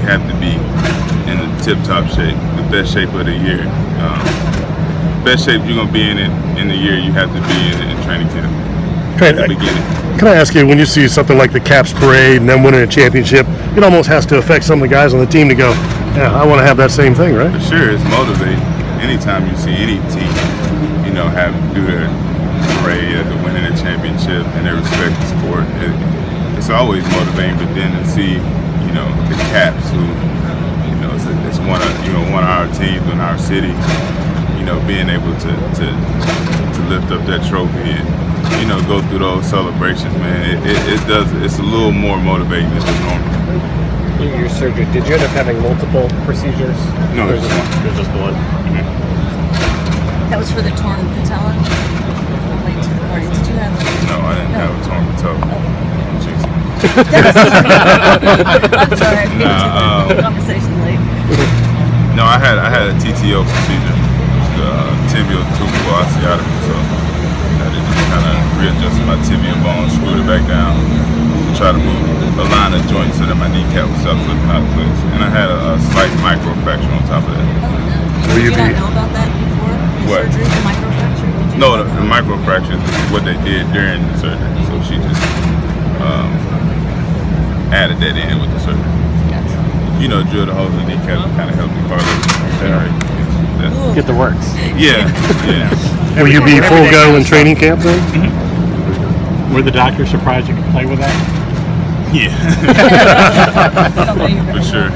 have to be in the tip-top shape, the best shape of the year. Best shape you're going to be in the year, you have to be in training camp at the beginning. Can I ask you, when you see something like the Caps parade and them winning a championship, it almost has to affect some of the guys on the team to go, yeah, I want to have that same thing, right? For sure, it's motivating. Anytime you see any team, do their parade after winning a championship and they respect the sport, it's always motivating. But then to see, the Caps, who, it's one of our teams in our city, being able to lift up that trophy and go through those celebrations, man, it's a little more motivating than it's normal. Your surgery, did you end up having multiple procedures? No, there's just one. There's just one. Yeah. That was for the torn patella? Or did you have? No, I didn't have a torn patella. Jeez. I'm sorry, I came to the conversation late. No, I had a TTO procedure, tibial tubercle osteotomy, so they just kind of readjusted my tibia bone, screwed it back down to try to align the joint so that my kneecap was up flipping out of place. And I had a slight microfracture on top of that. Did you not know about that before your surgery, the microfracture? No, the microfracture is what they did during the surgery, so she just added that in with the surgery. Gotcha. Drill the holes in the kneecap and kind of help the cartilage. Get the works. Yeah. Will you be full go in training camp then? Were the doctors surprised you could play with that? Yeah. For sure.